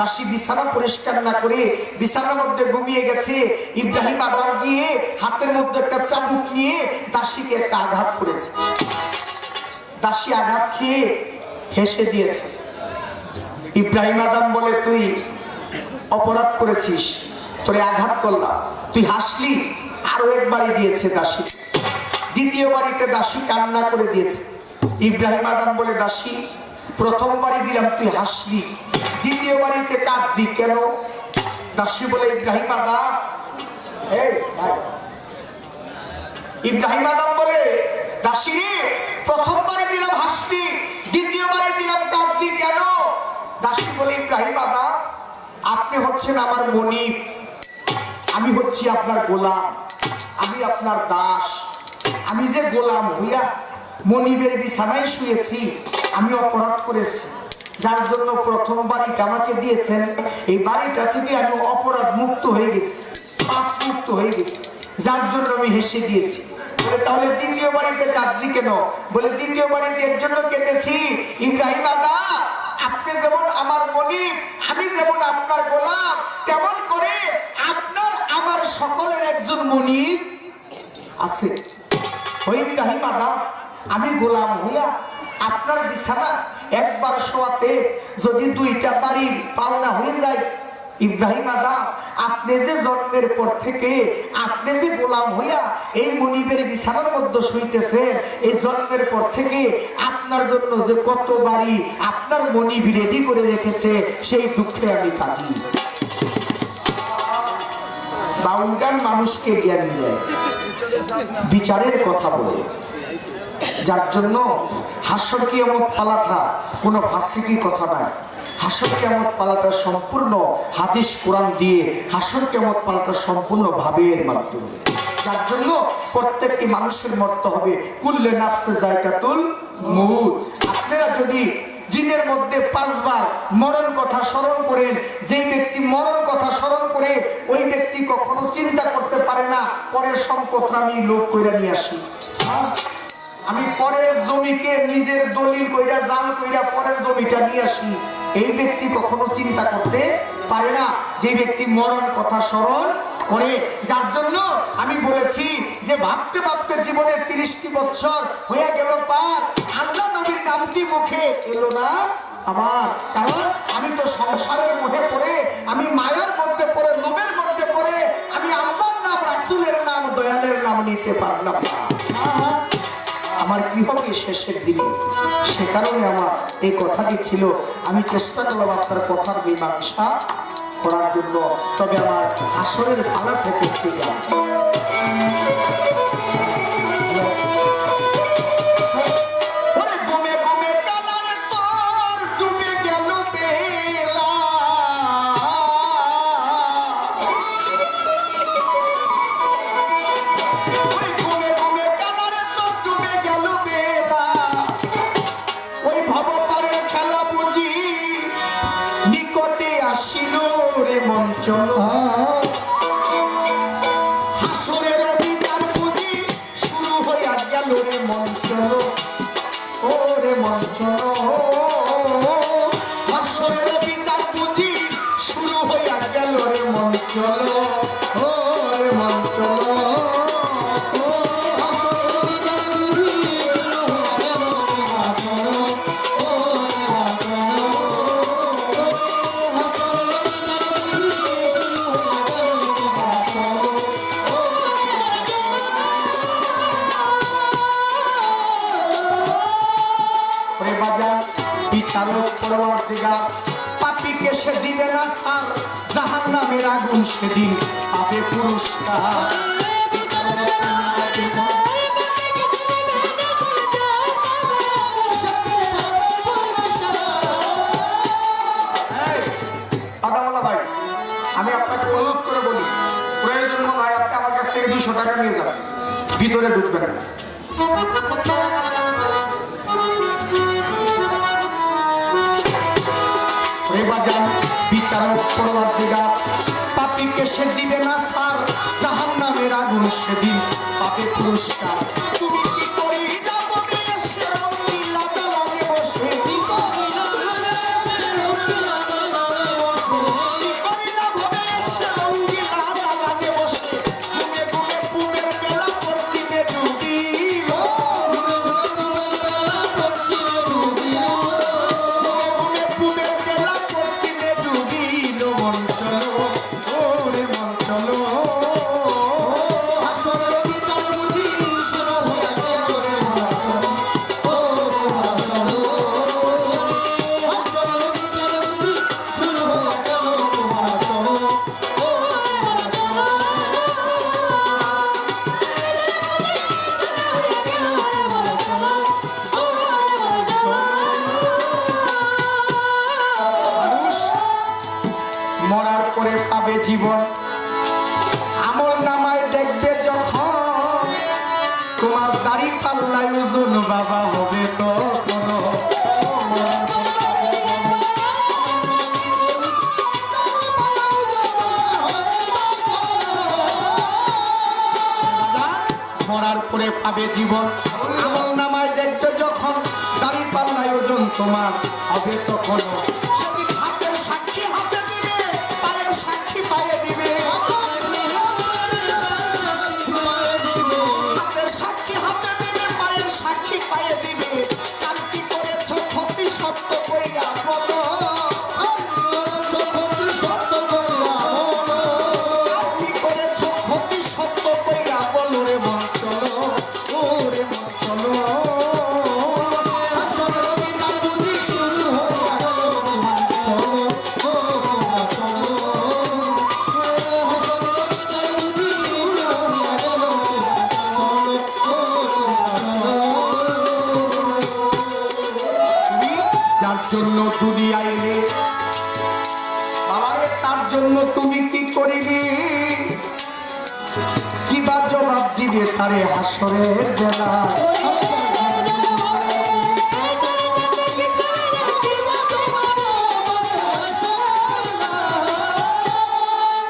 দাসী বিছানা পরিষ্কার না করে বিছানার মধ্যে ঘুমিয়ে গেছে। ইব্রাহিম আদম গিয়ে হাতের মধ্যে একটা চাবুক নিয়ে দাসীকে একটা আঘাত করেছে। দাসী আঘাত খেয়ে হেসে দিয়েছে। ইব্রাহিম আদম বলে, তুই অপরাধ করেছিস, তোরে আঘাত করলাম, তুই হাসলি। আরো একবারই দিয়েছে দাসী। দ্বিতীয় বাড়িতে দাসী কান্না করে দিয়েছে। ইব্রাহিম আদম বলে, দাসী প্রথমবারই দিলাম, তুই হাসলি, দ্বিতীয় বাড়িতে কাঁদলি কেন? দাসী বলে, ইব্রাহিম আদম ইব্রাহিম আদম বলে, দাসী প্রথমবারই দিলাম হাসলি, দ্বিতীয়বারই দিলাম কাঁদলি কেন? দাসী বলে, ইব্রাহিম আদম আপনি হচ্ছেন আমার মনিব, আমি হচ্ছি আপনার গোলাম, আমি আপনার দাস। আমি যে গোলাম হইয়া মনিবের বিছানায় শুয়েছি, আমি অপরাধ করেছি, যার জন্য প্রথম বাড়িটা আমাকে দিয়েছেন। এই বাড়িটা থেকে আমি অপরাধ মুক্ত হয়ে গেছি, পাপ মুক্ত হয়ে গেছি, যার জন্য আমি হেসে দিয়েছি। বলে, তাহলে দ্বিতীয় বাড়িতে কাঁদলি কেন? বলে, দ্বিতীয় বাড়িতে এর জন্য কেঁদেছি, ইব্রাহিম আদম আপনি যেমন আমার মনিব, আমি যেমন আপনার গোলাম, তেমন করে আপনার আমার সকলের একজন মনিব আছে। ওই ইব্রাহিম আদম আমি গোলাম হইয়া আপনার বিছানা একবার শোয়াতে যদি দুইটা বাড়ির পাওনা হয়ে যায়, ইব্রাহিম আদম আপনি যে জন্মের পর থেকে আপনি যে গোলাম হইয়া এই মনিবের বিছানার মধ্যে শুইতেছেন, এই জন্মের পর থেকে আপনার জন্য যে কত বাড়ি আপনার মনিব রেডি করে রেখেছে, সেই দুঃখে আমি কাঁদি। বাউল গান মানুষকে জ্ঞান দেয়, বিচারের কথা বলে, যার জন্য হাসর কিয়ামত পালাটা কোনো ফাসিকি কথা নয়। হাসর কিয়ামত পালাটা সম্পূর্ণ হাদিস কোরআন দিয়ে, হাসর কিয়ামত পালাটা সম্পূর্ণ ভাবের মাধ্যমে। যার জন্য প্রত্যেকটি মানুষের মরতে হবে, কুল্লে নাফসে যায়কাতুল মউত। আপনারা যদি দিনের মধ্যে 5 বার মরণ কথা স্মরণ করেন, যেই ব্যক্তি মরণ কথা স্মরণ করে ওই ব্যক্তি কখনো চিন্তা করতে পারে না পরের সম্পদটা আমি লোভ কইরা নিয়ে আসি, আমি পরের জমিকে নিজের দলিল কইরা জাল কইরা পরের জমিটা নিয়ে আসি। এই ব্যক্তি কখনো চিন্তা করতে পারে না যে ব্যক্তি মরণ কথা স্মরণ করে। যার জন্য আমি বলেছি যে ভাবতে ভাবতে জীবনের 30টি বছর হয়ে গেল পার, আল্লাহ নবীর নামটি মুখে এলো না আমার। কারণ আমি তো সংসারের মধ্যে পড়ে, আমি মায়ার মধ্যে পড়ে, লোভের মধ্যে পড়ে আমি আল্লাহর নাম, রাসূলের নাম, দয়ালের নাম নিতে পারলাম না। আমার কি হবে শেষের দিনে? সে কারণে আমার এই কথাটি ছিল। আমি চেষ্টা করলাম আপনার কথার মীমাংসা করার জন্য, তবে আমার আসরের পালা থেকে ফিরে হাসরের বিচার বুঝি শুরু হইয়া গেল রে মন চলো, ও রে মন চলো। হাসরের বিচার বুঝি শুরু হইয়া গেল রে মন চলো, ও রে মন চলো। পাপীকে সে দিবে না ছাড়, জাহান্নামের আগুন সেদিন পাবে পুরস্কার। আদামওয়ালা ভাই, আমি আপনাকে অনুরোধ করে বলি, প্রয়োজন মনে হয় আপনি আমার কাছ থেকে 200 টাকা নিয়ে যাবেন, ভিতরে ঢুকবেন না। বিচারক পরবর্তীকার পাপীকে সে দিবে না ছাড়, জাহান্নামের আগুন সেদিন পাবে পুরস্কার। তুমি কি করিলা বলে এসে রঙিলা দোলনে বসে, মরার পরে পাবে জীবন। আমল নামায় দেখবে যখন তোমার দাড়ি পাল্লায় ওজন বাবা হবে তো কোনো। মরার পরে পাবে জীবন, আমল নামায় দেখবে যখন দাড়ি পাল্লায় ওজন তোমার হবে তখন। সেদিন হাতের সাক্ষী হাতে দিবে, পায়ের সাক্ষী পায়ে দিবে, হাতের সাক্ষী হাতে দিবে, পায়ের সাক্ষী পায়ে দিবে। কান্তি করেছ ক্ষতি সত্য কইরা বলো, সত্য কইরা বলো, কান্তি করেছ ক্ষতি সত্য কইরা বলো রে মন চলো, ও রে মন চলো। যার জন্য দুনিয়ায় এলে বাবারে, তার জন্য তুমি কি করিবি, কি বা জবাব দিবে তারে হাসরের বেলায়।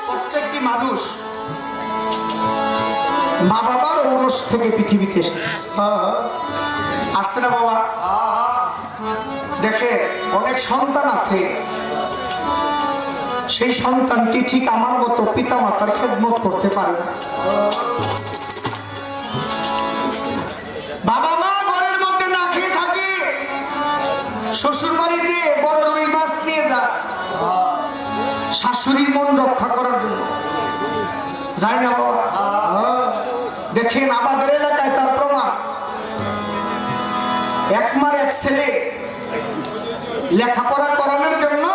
প্রত্যেকটি মানুষ মা বাবার ঔরস থেকে পৃথিবীতে এসেছে, আসছে না বাবা? দেখে অনেক সন্তান আছে, সেই সন্তানটি ঠিক আমার মতো পিতা মাতার খেদমত করতে পারে না। বাবা মা ঘরের মধ্যে না খেয়ে থাকে, শ্বশুর বাড়িতে বড় রুই মাছ নিয়ে যা শাশুড়ির মন রক্ষা করার জন্য, যায় না বাবা? দেখেন আমাদের এলাকায় তার প্রমাণ। এক মার এক ছেলে লেখাপড়া করানোর জন্য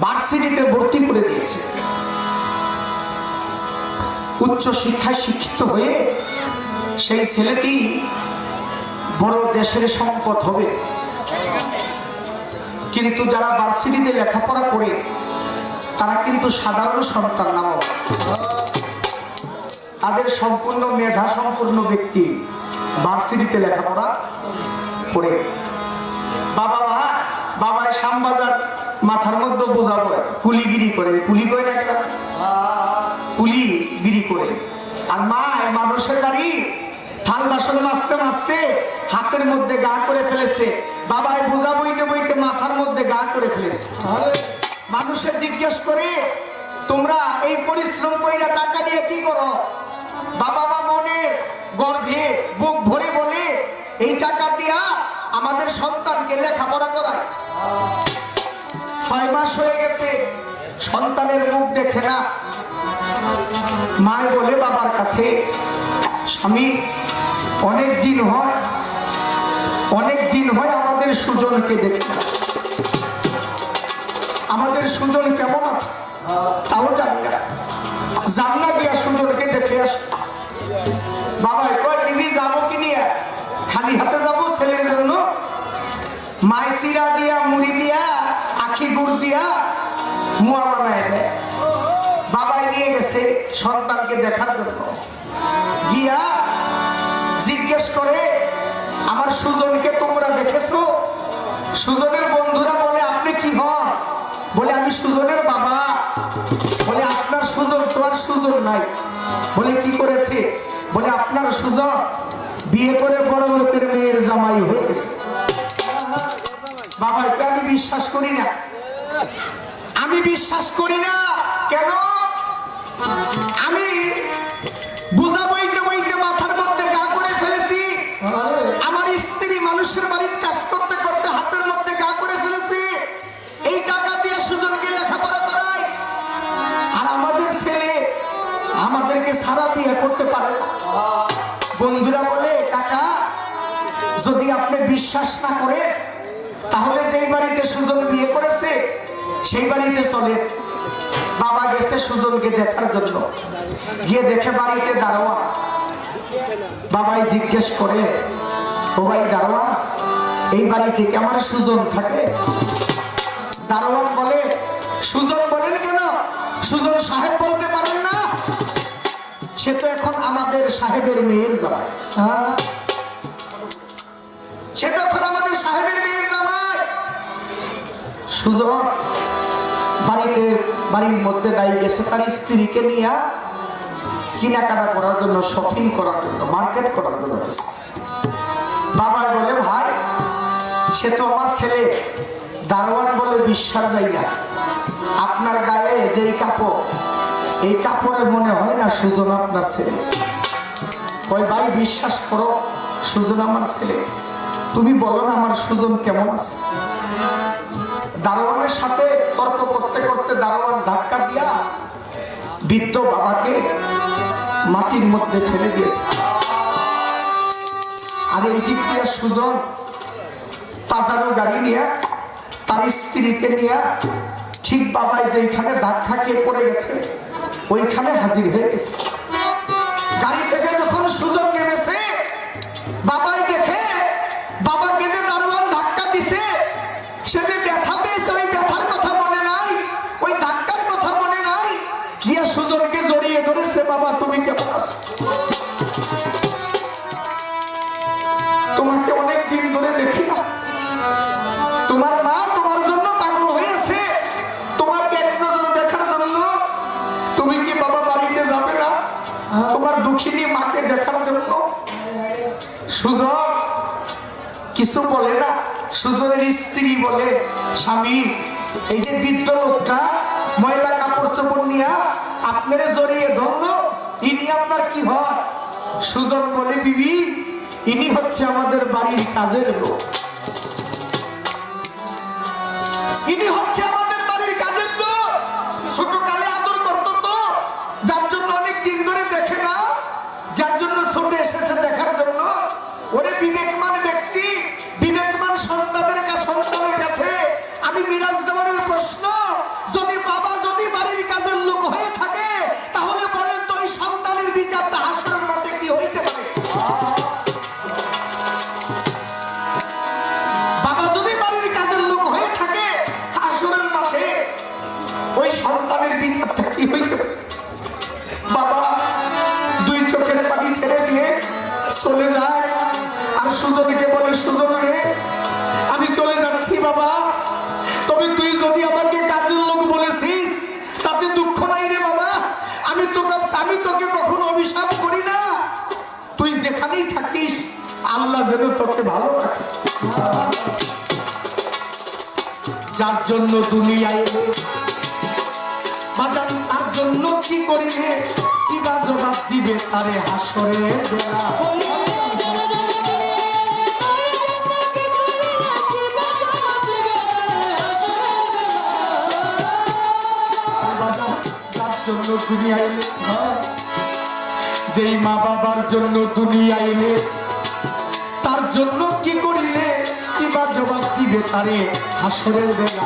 ভার্সিটিতে ভর্তি করে দিয়েছে। উচ্চ শিক্ষায় শিক্ষিত হয়ে সেই ছেলেটি বড় দেশের সম্পদ হবে। কিন্তু যারা ভার্সিটিতে লেখাপড়া করে তারা কিন্তু সাধারণ সন্তান না, তাদের সম্পূর্ণ মেধা সম্পূর্ণ ব্যক্তি ভার্সিটিতে লেখাপড়া করে। বাবা শ্যামবাজার মাথার মধ্যে বোঝাবো কুলিগিরি করে, কুলি করে না, কুলিগিরি করে। আর মা মানুষের বাড়ি থাল বাসন মাজতে মাজতে হাতের মধ্যে গা করে ফেলেছে, বাবাই বোঝা বইতে বইতে মাথার মধ্যে গা করে ফেলেছে। মানুষে জিজ্ঞেস করে তোমরা এই পরিশ্রম কইরা টাকা দিয়ে কি করো? বাবা মা মনে গর্ভে বুক ভরে বলে এই টাকা দিয়া আমাদের সন্তানকে লেখাপড়া করায়। 6 মাস হয়ে গেছে, সন্তানের মুখ দেখে না। মায় বলে বাবার কাছে, স্বামী অনেক দিন হয় আমাদের সুজনকে দেখে না, আমাদের সুজন কেমন আছে তাও জানি না, জান্না গিয়া সুজনকে দেখে আস। বাবা কয় দিদি যাবো কি নিয়ে? খালি হাতে যাবো ছেলের জন্য? মাই চিরা দিয়া মুড়ি দিয়া আখি গুড় দিয়া মুয়া বানায় দেয়। বাবাই নিয়ে গেছে সন্তানকে দেখার জন্য। গিয়া জিজ্ঞেস করে আমার সুজনকে তোমরা দেখেছো? সুজনের বন্ধুরা বলে আপনি কি হন? বলে আমি সুজনের বাবা। বলে আপনার সুজন তো আর সুজন নাই। বলে কি করেছে? বলে আপনার সুজন বিয়ে করে বড় লোকের মেয়ের জামাই হয়ে গেছে। বাবা এটা আমি বিশ্বাস করি না, আমি বিশ্বাস করি না। কেন? আমি বুঝা বইতে বইতে মাথার মধ্যে গা করে ফেলেছি। আমার স্ত্রী মানুষের বাড়ির কাজ করতে করতে হাতের মধ্যে গা করে ফেলেছে। এই টাকা দিয়ে সুজনকে লেখাপড়া করায়, আর আমাদের ছেলে আমাদেরকে সারা বিয়ে করতে পারে না। বন্ধুরা বলে কাকা যদি আপনি বিশ্বাস না করেন তাহলে যেই বাড়িতে সুজন বিয়ে করেছে সেই বাড়িতে চলে। বাবা গেছে সুজনকে দেখার জন্য, গিয়ে দেখে বাড়িতে দারোয়ান। বাবাই জিজ্ঞেস করে ও ভাই দারোয়ান এই বাড়ি থেকে আমার সুজন থাকে? দারোয়ান বলে সুজন বলেন কেন? সুজন সাহেব বলতে পারেন না? সে তো এখন আমাদের সাহেবের মেয়ের জামাই। সে তো এখন আমাদের সাহেবের মেয়ের জামাই। সুজন বাড়ির মধ্যে নাই, গেছে তার স্ত্রীকে নিয়ে কেনাকাটা করার জন্য, শপিং করার জন্য, মার্কেট করার জন্য গেছে। বাবা বলে, ভাই সে তো আমার ছেলে, দারোয়ান বলে বিশ্বাস যায় না। আপনার গায়ে যে কাপড়, এই কাপড়ে মনে হয় না সুজন আপনার ছেলে। ওই ভাই বিশ্বাস করো, সুজন আমার ছেলে। তুমি বলো না আমার সুজন কেমন আছে? দারোয়ানের সাথে তর্ক করতে করতে দারোয়ান ধাক্কা দিয়া বৃদ্ধ বাবাকে মাটির মধ্যে ফেলে দিয়েছে। আর এই দিক দিয়ে সুজন পাজারো গাড়ি নিয়ে তার স্ত্রীকে নিয়ে ঠিক বাবাই যেখানে ধাক্কা খেয়ে পড়ে গেছে ওইখানে হাজির হয়ে গেছে। গাড়ি থেকে যখন সুজন নেমেছে, বাবাই দেখে বাবাকে যে দারোয়ান ধাক্কা দিছে, সে যে ব্যথা পেয়েছে ওই ব্যথার কথা মনে নাই, ওই ধাক্কার কথা মনে নাই। গিয়া সুজনকে জড়িয়ে ধরেছে, বাবা তুমি কেমন আছো? তোমাকে অনেক দিন ধরে দেখি না, তোমার মা তোমার জন্য পাগল হয়েছে, তোমাকে এক নজরে দেখার জন্য। তুমি কি বাবা বাড়িতে যাবে না তোমার দুঃখিনী মাকে দেখার জন্য? সুজন কিছু বলে না। সুজনের স্ত্রী বলে, স্বামী এই যে বৃদ্ধ লোকটা ময়লা কাপড় চোপড় নিয়ে আপনারে জড়িয়ে ধরলো, ইনি আপনার কি হয়? সুজন বলে, বিবি ইনি হচ্ছে আমাদের বাড়ির কাজের লোক, ইনি হচ্ছে আমাদের বাড়ির কাজের লোক। ছোটকালে আদর করতো তো, যার জন্য অনেক দিন ধরে দেখে না, যার জন্য ছোট এসেছে দেখার জন্য। ওরে বিবেকমান ব্যক্তি, বিবেকমান সন্তানের কাছে আমি মিরাজ দেওয়ার প্রশ্ন, যদি বাবা যদি বাড়ির কাজের লোক হয়ে থাকে, তাহলে বলেন তো এই সন্তানের বিচারটা হাসরের মাঠে কি হইতে পারে? বাবা যদি বাড়ির কাজের লোক হয়ে থাকে, হাসরের মাঠে ওই সন্তানের বিচারটা কি হইতে পারে? বাবা দুই চোখের পানি ছেড়ে দিয়ে চলে যায়, আর সুজনকে বলে, সুজন রে আমি চলে যাচ্ছি বাবা, তবে তুই যদি আমাকে কাজের লোক বলেছিস তাতে দুঃখ নাই রে বাবা। আমি তোকে কখনো অভিশাপ করি না, তুই যেখানেই থাকিস আল্লাহ যেন তোকে ভালো রাখে। যার জন্য দুনিয়ায় এলে বাজান, তার জন্য কি করিলে কি বা জবাব দিবে তারে হাসরের বেলা। জন্য দুনিয়া এলে, যেই মা বাবার জন্য দুনিয়া এলে, তার জন্য কি করিলে কি বা জবাব দিবে তারে হাসরের বেলা।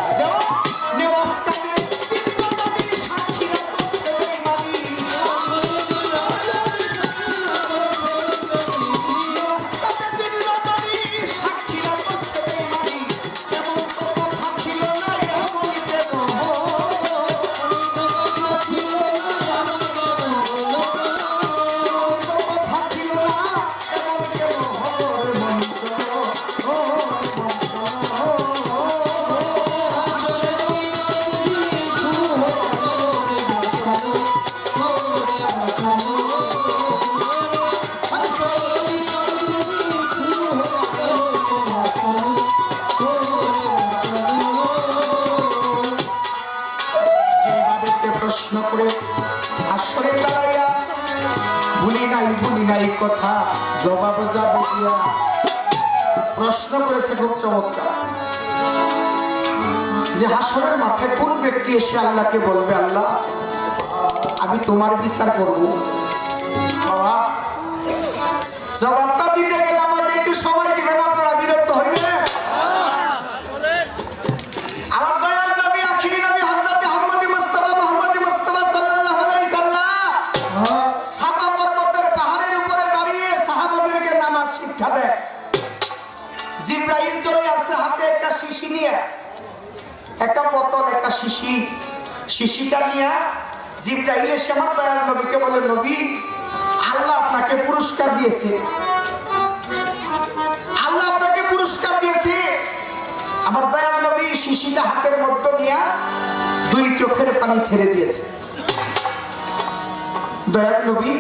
প্রশ্ন করে আসরে দাঁড়াইয়া ভুলি নাই কথা জবাব যাবে দিয়া প্রশ্ন করেছে খুব চমৎকার, যে হাসরের মাথায় কোন ব্যক্তি এসে আল্লাহকে বলবে, আল্লাহ আমি তোমার বিচার করব? বাবা জবাবটা দিতে গেলে আমাদের একটু সময় দিবেন, আপনারা বিরক্ত হইবে। জিব্রাইল চলে আসছে হাতে একটা শিশি নিয়ে, একটা বোতল একটা শিশি। শিশিটা নিয়ে জিবরাইল এসে আমার দয়াল নবীকে বলে, নবী আল্লাহ আপনাকে পুরস্কার দিয়েছে, আল্লাহ আপনাকে পুরস্কার দিয়েছে। আমার দয়াল নবী শিশিটা হাতের মধ্যে নিয়ে দুই চোখের পানি ছেড়ে দিয়েছে। দয়াল নবী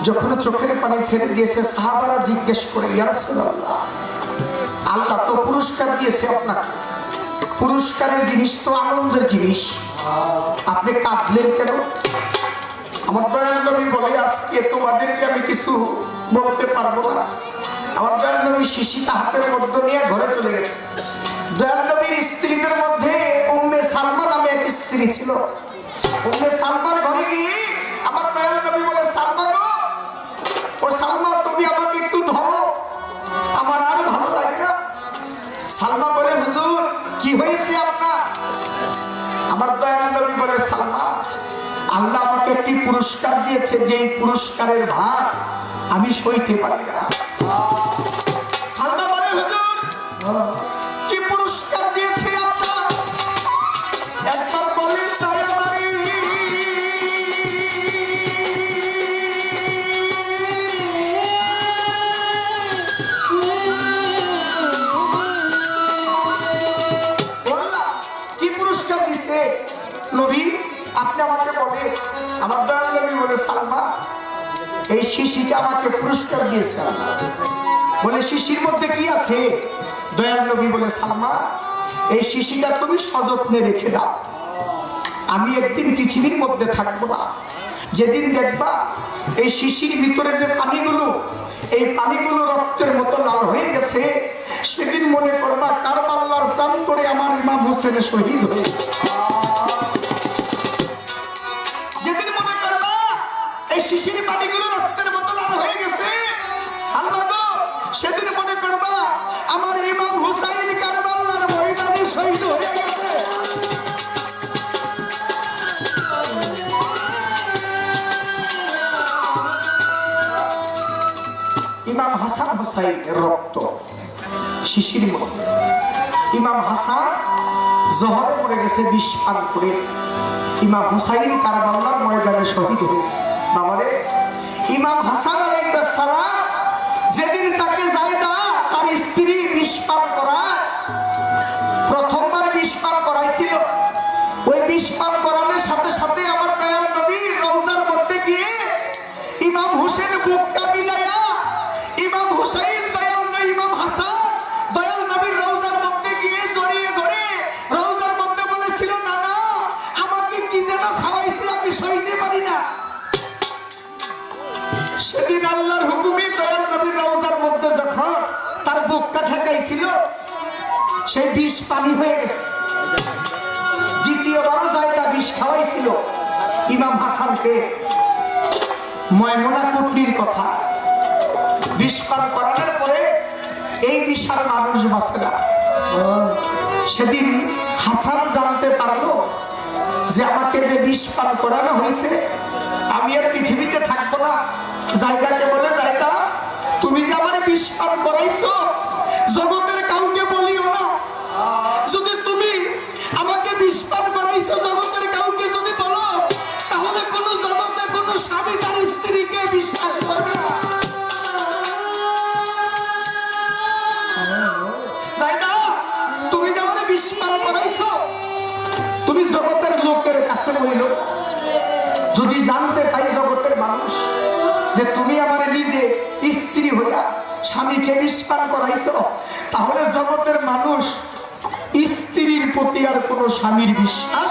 যখন চোখের পানি ছেড়ে দিয়েছে, সাহাবারা জিজ্ঞেস করে, ইয়া রাসূলুল্লাহ, আল্লাহ তো পুরস্কার দিয়েছে আপনাকে, পুরস্কারের জিনিস তো আনন্দের জিনিস, আপনি কাঁদলেন কেন? আমার দয়াল নবী বলে, আজকে তোমাদেরকে আমি কিছু বলতে পারবো না। আমার দয়াল নবী শিশিটা হাতের মধ্যে নিয়ে ঘরে চলে গেছে। দয়াল নবীর স্ত্রীদের মধ্যে উম্মে সালমা নামে এক স্ত্রী ছিল। উম্মে সালমার ঘরে গিয়ে আমার দয়াল নবী বলে, সালমা গো, ও সালমা তুমি আমাকে একটু ধরো, আমার আর ভালো লাগে না। সালমা বলে, হুজুর কি হয়েছে আপনার? আমার দয়াল নবী বলে, সালমা আল্লাহ আমাকে একটি পুরস্কার দিয়েছে, যে পুরস্কারের ভার আমি সইতে পারি না। সালমা বলে, হুজুর কি পুরস্কার দিয়েছে আল্লাহ, একবার বলেন তাই আমারে। কি পুরস্কার দিছে নবী, আপনি আমাকে বলে। আমার দয়াল নবী বলে, সালমা এই শিশিটা আমাকে পুরস্কার দিয়েছে। বলে, শিশির মধ্যে কি আছে? দয়াল নবী বলে, সালমা এই শিশিটা তুমি সযত্নে রেখে দাও, আমি একদিন পৃথিবীর মধ্যে থাকবো না, যেদিন দেখবা এই শিশির ভিতরে যে পানিগুলো, এই পানিগুলো রক্তের মতো লাল হয়ে গেছে, সেদিন মনে করবা কারবালার প্রান্তরে আমার ইমাম হোসেন শহীদ হয়ে। যেদিন মনে করবা এই শিশির পানিগুলো রক্তের মতো লাল হয়ে গেছে, সালমা গো, সেদিন মনে করবা আমার ইমাম হুসাইন কারবালার ময়দানে শহীদ হয়ে গেছে। ইমাম হাসান হুসাইনের রক্ত শিশির মধ্যে। ইমাম হাসান জহরে পড়ে গেছে বিষ পান করে, ইমাম হুসাইন কারবালার ময়দানে শহীদ হয়েছে। বাবারে, ইমাম হাসান আলাইহিস সালাম যেদিন তাকে যায়দা তার স্ত্রী বিষ পান করা, প্রথমবার বিষ পান করাইছিল, ওই বিষ পান করানোর সাথে সাথে আমার দয়াল নবী রওজার মধ্যে গিয়ে ইমাম হোসেন বুকটা মিলাইয়া, ইমাম হুসাইন ইমাম হাসান দয়াল নবীর রওজার মধ্যে গিয়ে জড়িয়ে ধরে রওজার মধ্যে বলেছিল, না না আমাকে কি যেন খাওয়াইছে, আমি সইতে পারি না। সেদিন আল্লাহর হুকুমে দয়াল নবীর রওজার মধ্যে যখন তার বুকটা ঠেকাইছিল, সেই বিষ পানি হয়ে গেছে। দ্বিতীয়বারও জায়দা বিষ খাওয়াইছিল ইমাম হাসানকে। ময়মনা কুটনির কথা, বিষ পান করানোর পরে এই বিষার মানুষ বাঁচে না। সেদিন হাসান জানতে পারলো যে আমাকে যে বিষ পান করানো হয়েছে, আমি আর পৃথিবীতে থাকবো না। জায়গাকে বলে, জায়গা তুমি যে আমার বিষ পান করাইছো, জগতের কাউকে বলিও না। যদি তুমি আমাকে বিষ পান করাইছো জগতের কাউকে যদি বলো, তাহলে কোন জগতে কোন স্বামী তার স্ত্রীকে বিশ্বাস করবে না। তুমি যে আমার বিষ পান করাইছো, তুমি জগতের লোকের কাছে বইল, যদি জানতে পাই জগতের মানুষ যে তুমি আমার নিজে স্ত্রী হইয়া স্বামীকে বিষ পান করাইছো, তাহলে জগতের মানুষ স্ত্রীর প্রতি আর কোন স্বামীর বিশ্বাস।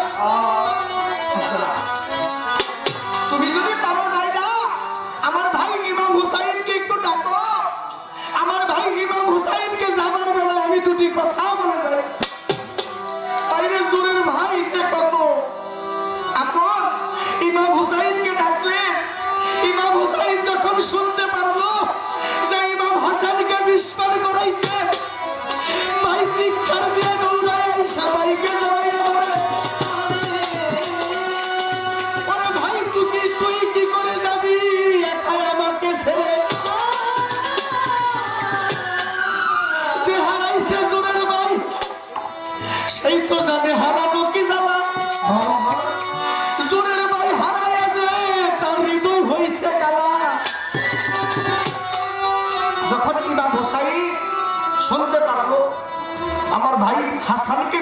তুমি যদি পারো জায়গা আমার ভাই ইমাম হুসাইনকে একটু ডাকো, আমার ভাই ইমাম হুসাইনকে যাবার বেলায় আমি দুটি কথা বলে যাই। বাইরে জোরের ভাই কত আপন, ইমাম হুসাইনকে ডাকলে ইমাম হুসাইন যখন শুনতে পারবো যে ইমাম হাসানকে বিষ পান করাইছে, ভাই চিৎকার দিয়ে দৌড়ায় সবাইকে জড়াইয়া ধরে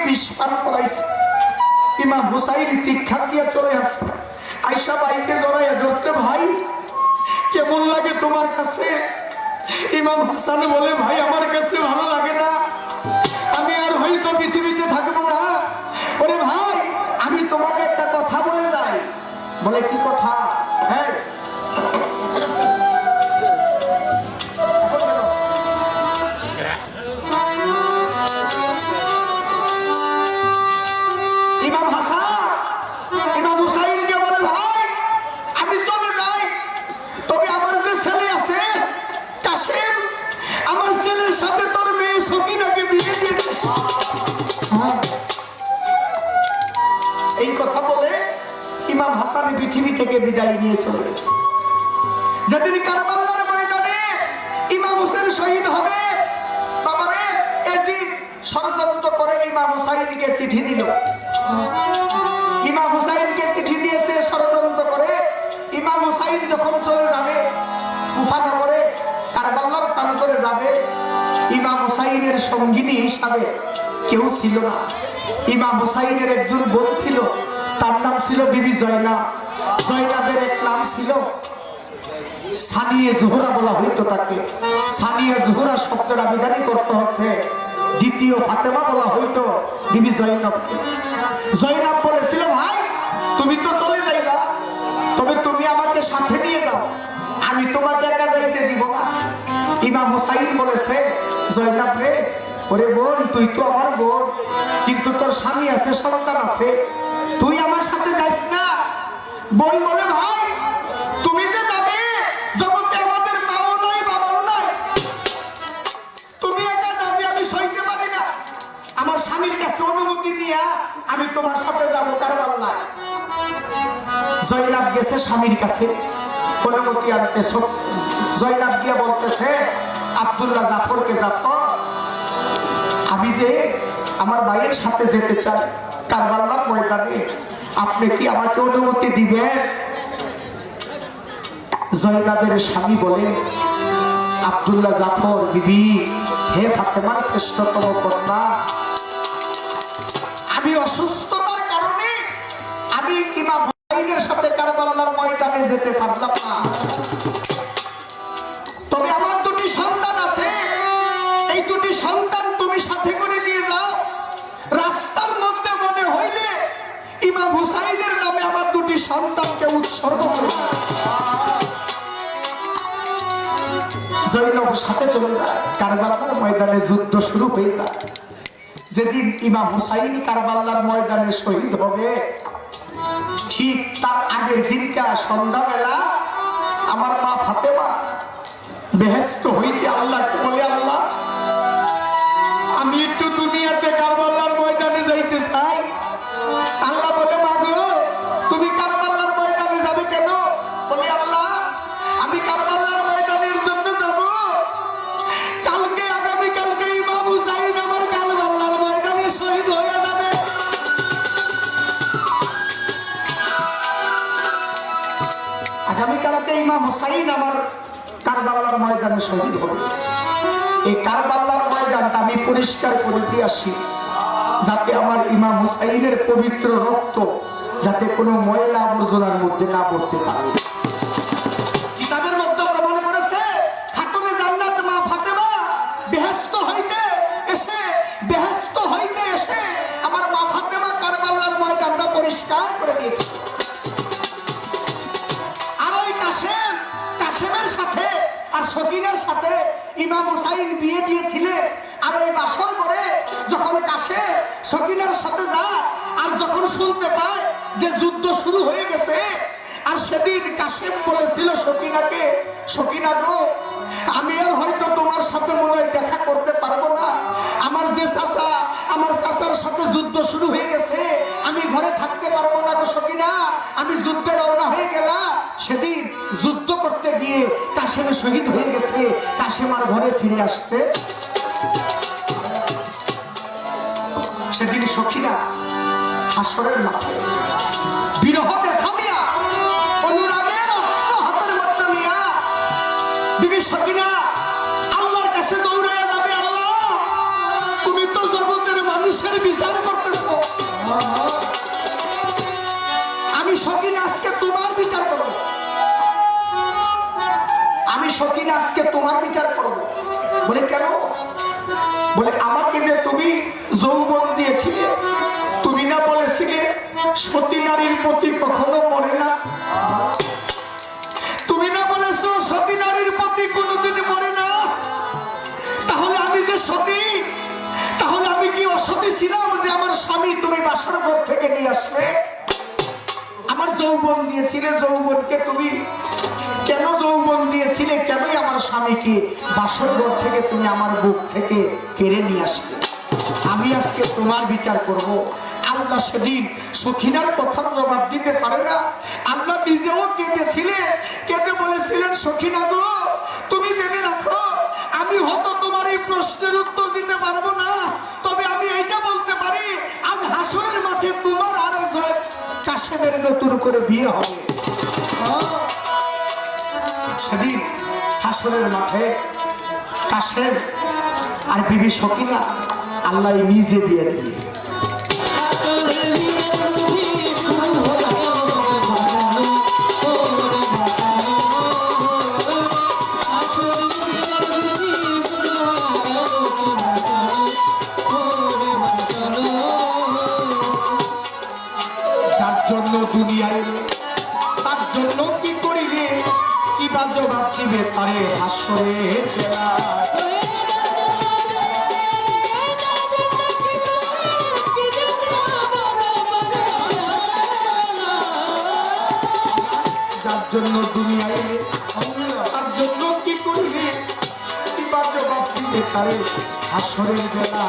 বিষ পান করাইছে। ইমাম হুসাইন চিৎকার দিয়ে চলে আসছে, আয়েশা ভাইকে জড়াইয়া ধরছে, ভাই কেমন লাগে তোমার কাছে? ইমাম হাসান বলে, ভাই আমার কাছে ভালো লাগে না, আমি আর হয়তো পৃথিবীতে থাকবো না। ওরে ভাই আমি তোমাকে একটা কথা বলে যাই। বলে কি কথা? হ্যাঁ ইমাম হাসান ইমাম হুসাইনকে বলে, ভাই আমি চলে যাই, তবে আমার যে ছেলে আছে কাসেম, আমার ছেলের সাথে তোর মেয়ে সকিনাকে বিয়ে দিয়ে দিস। এই কথা বলে ইমাম হাসান পৃথিবী থেকে বিদায় নিয়ে চলে গেছে। যেদিন কারবালার ময়দানে ইমাম হোসেন শহীদ হবে, বাবারে এজিদ ষড়যন্ত্র করে ইমাম হুসাইনকে চিঠি দিল। ইমাম হুসাইনকে চিঠি দিয়েছে ষড়যন্ত্র করে। ইমাম হুসাইন যখন চলে যাবে কুফা নগরে, কারবালার প্রান্তরে যাবে, ইমাম হুসাইনের সঙ্গিনী হিসাবে কেউ ছিল না। ইমাম হুসাইনের একজন বোন ছিল, তার নাম ছিল বিবি জয়নাব। জয়নাবের এক নাম ছিল সানিয়ে জোহরা বলা হইতো তাকে। সানিয়ে জোহরা শব্দের আবেদনই করতে হচ্ছে, দ্বিতীয় ফাতেমা বলা হইতো বিবি জয়নাবকে। জয়নাব বলেছিল, ভাই তুমি তো চলে যাইবা, তবে তুমি আমাকে সাথে নিয়ে যাও, আমি তোমাকে একা যাইতে দিব না। ইমাম হুসাইন বলেছে, জয়নাব রে, ওরে বোন তুই তো আমার বোন, কিন্তু তোর স্বামী আছে, সন্তান আছে, তুই আমার সাথে যাইস না। বোন বলে, ভাই তুমি যে যাবে, জগতে আমাদের মাও নাই বাবাও নাই, তুমি একা যাবে, আমি সইতে পারি না, আমার স্বামীর কাছে অনুমতি নিয়ে আমি তোমার সাথে যাবো কারবালায়। জয়নাব গেছে স্বামীর কাছে অনুমতি আনতে। জয়নাব গিয়ে বলতেছে আব্দুল্লাহ জাফরকে, জাফর আমি যে আমার ভাইয়ের সাথে যেতে চাই কারবালার ময়দানে, আপনি কি আমাকে অনুমতি দিবেন? জয়নাবের স্বামী বলে, আব্দুল্লাহ জাফর, বিবি হে ফাতেমার শ্রেষ্ঠতম কন্যা, আমি অসুস্থতার কারণে আমি ইমাম হুসাইনের সাথে কারবালার ময়দানে যেতে পারলাম না, তবে আমার দুটি সন্তান আছে, এই দুটি সন্তান তুমি সাথে করে নিয়ে যাও। রাস্তার মধ্যে মনে হইলে ইমাম হুসাইনের নামে আমার দুটি সন্তানকে উৎসর্গ করো। জয়নব সাথে চলে যায়, কারবালার ময়দানে যুদ্ধ শুরু হয়ে যায়। যেদিন ইমাম হুসাইন কারবালার ময়দানে শহীদ হবে, ঠিক তার আগের দিনটা সন্ধ্যাবেলা আমার মা ফাতেমা বেহেশত হইতে আল্লাহকে বলে, আল্লাহ আমি একটু দুনিয়াতে কারবালার ময়দানে যাইতে চাই। আল্লাহ বলে, মা গো তুমি কারবালার ময়দানে যাবে কেন? বলে, আল্লাহ আমি কারবালার ময়দানের জন্য যাব, কালকে আগামী কালকে ইমাম হুসাইন আমার কারবালার ময়দানে শহীদ হয়ে যাবে। আগামীকালকে ইমাম হুসাইন আমার কারবালার ময়দানে শহীদ হবে। এই কারবালার ময়দানটা আমি পরিষ্কার করে দিয়ে আসি, যাতে আমার ইমাম হুসাইনের পবিত্র রক্ত যাতে কোনো ময়লা আবর্জনার মধ্যে না পড়তে পারে। কিতাবের মধ্যে প্রমাণ করেছে খাতুনে জান্নাত মা ফাতেমা বেহেশত হইতে এসে আমার মা ফাতেমা কারবালার ময়দানটা পরিষ্কার করে দিয়েছে। আর ওই কাসেমের সাথে আর সকিনের সাথে ইমাম হুসাইন বিয়ে দিয়েছিলেন। আর ওই বাসর করে যখন কাসেম সকিনের সাথে যায়, আর যখন শুনতে পায় যে যুদ্ধ শুরু হয়ে গেছে, আর সেদিন কাসেম বলেছিল সকিনাকে, সকিনা গো আমি আর হয়তো তোমার সাথে মনে হয় দেখা করতে পারবো না, আমার যে চাচা, আমার চাচার সাথে যুদ্ধ শুরু হয়ে গেছে, আমি ঘরে থাকতে পারবো না গো সকিনা, আমি যুদ্ধে রওনা হয়ে গেলাম। সেদিন যুদ্ধ করতে গিয়ে কাসেম শহীদ হয়ে গেছে, কাসেম আর ঘরে ফিরে আসতে। সেদিন সখিনা হাসরের মাঠে বিরহ দেখা নিয়া, অনুরাগের অস্ত্র হাতের মধ্যে নিয়া বিবি সখিনা আল্লাহর কাছে দৌড়ে যাবে, আল্লাহ তুমি তো জগতের মানুষের বিচার করো। আজকে তোমার বিচার করব। বলে কেন? বলে আমাকে যে তুমি যৌবন দিয়েছিলে, তুমি না বলেছিলে সতী নারীর প্রতি কখনো মরে না? তুমি না বলেছো সতী নারীর প্রতি কোনোদিন মরে না? তাহলে আমি যে সতী, তাহলে আমি কি অসতী ছিলাম যে আমার স্বামী তুমি বাসর ঘর থেকে নিয়ে আসলে? আমার যৌবন দিয়েছিলে, যৌবনকে তুমি কেন যৌবন দিয়েছিলে? কেনই আমার স্বামীকে বাসর ঘর থেকে তুমি আমার বুক থেকে কেড়ে নিয়ে আসলে? আমি আজকে তোমার বিচার করব। আল্লাহ সেদিন সখিনার কথার জবাব দিতে পারে না। আল্লাহ নিজেও কেঁদেছিলেন, কেঁদে বলেছিলেন সখিনা গো, তুমি জেনে রাখো আমি হয়তো তোমার এই প্রশ্নের উত্তর দিতে পারবো না, তবে আমি এইটা বলতে পারি আজ হাসরের মাঠে তোমার আর কাশেমের নতুন করে বিয়ে হবে। সেদিন হাসরের মাঠে কাশেম আর বিবি সখিনা আল্লাহ নিজে বিয়ে দিয়ে জন্য দুনিয়ায় তার জন্য কি করিলে কি বা জবাব দিবে তারে হাসরের যার জন্য দুনিয়ায় তার জন্য কি করিলে কি বা জবাব দিবে তারে হাসরের বেলা।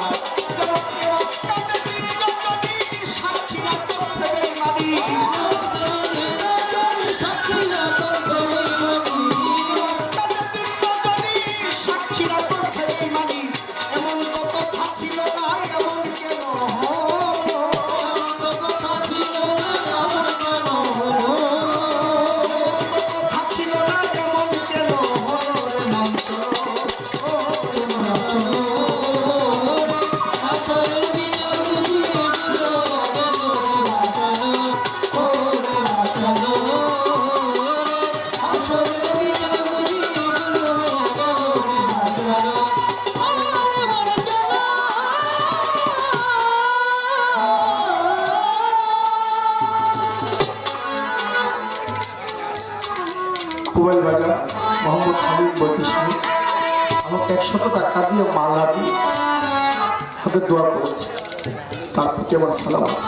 মোবাইল বাজার মোহাম্মদ হাবিব বৈকিষ্ণী আমাকে 100 টাকা দিয়ে মালা দিয়ে হাতে দোয়া করেছে, তার প্রতি আমার সালাম আছে।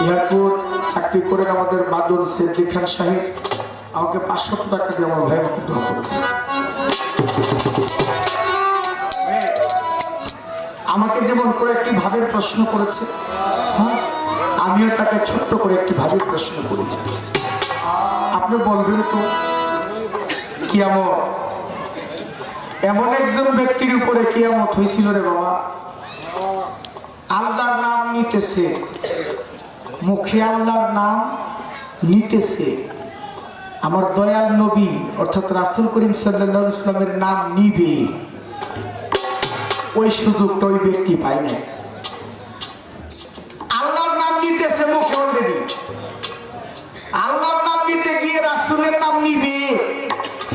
এয়ারপোর্ট চাকরি করেন আমাদের বাদল সিদ্দিক খান সাহেব আমাকে 500 টাকা দিয়ে আমার ভাই আমাকে দোয়া করেছে। আমাকে যেমন করে একটি ভাবের প্রশ্ন করেছে, হ্যাঁ আমিও তাকে ছোট্ট করে একটি ভাবের প্রশ্ন করি। আপনি বলবেন তো কিয়ামত এমন একজন ব্যক্তির উপরে কিয়ামত হয়েছিল রে বাবা, আল্লাহর নাম নিতেছে, মুখে আল্লাহর নাম নিতেছে, আমার দয়াল নবী অর্থাৎ রাসূল করিম সাল্লাল্লাহু আলাইহি ওয়াসাল্লামের নাম নিবে, ওই সুযোগটা ওই ব্যক্তি পায় না। আল্লাহর নাম নিতেছে মুখে অলরেডি, আল্লাহর নাম নিতে গিয়ে রাসূলের নাম নিবে,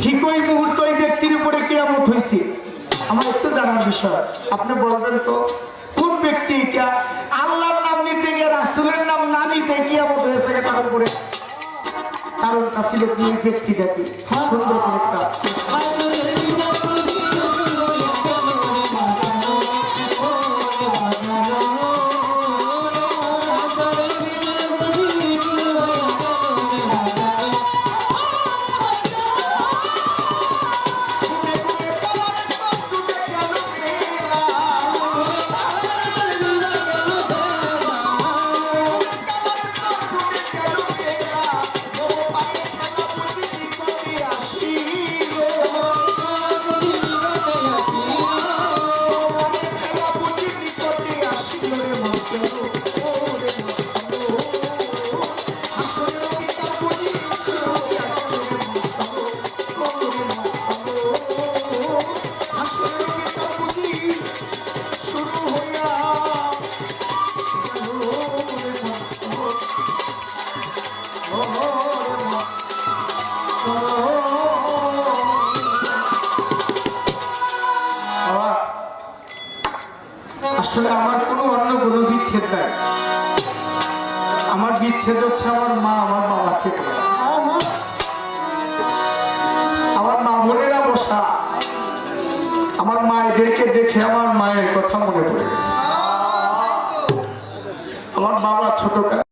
ঠিক ওই মুহূর্তে ওই ব্যক্তির উপরে কিয়ামত হয়েছে। আমার একটু জানার বিষয়, আপনি বলবেন তো কোন ব্যক্তি এটা আল্লাহর নাম নিতে গিয়ে রাসূলের নাম না নিতে কিয়ামত হয়েছে তার উপরে? কারণটা ছিল কি ওই ব্যক্তিটাকে সুন্দর করে একটা আসলে আমার কোনো অন্য কোনো বিচ্ছেদ নাই। আমার বিচ্ছেদ হচ্ছে আমার মা আমার বাবা থেকে। আমার মা বোনেরা বসা, আমার মায়েদেরকে দেখে আমার মায়ের কথা মনে পড়ে গেছে। আমার বাবা ছোট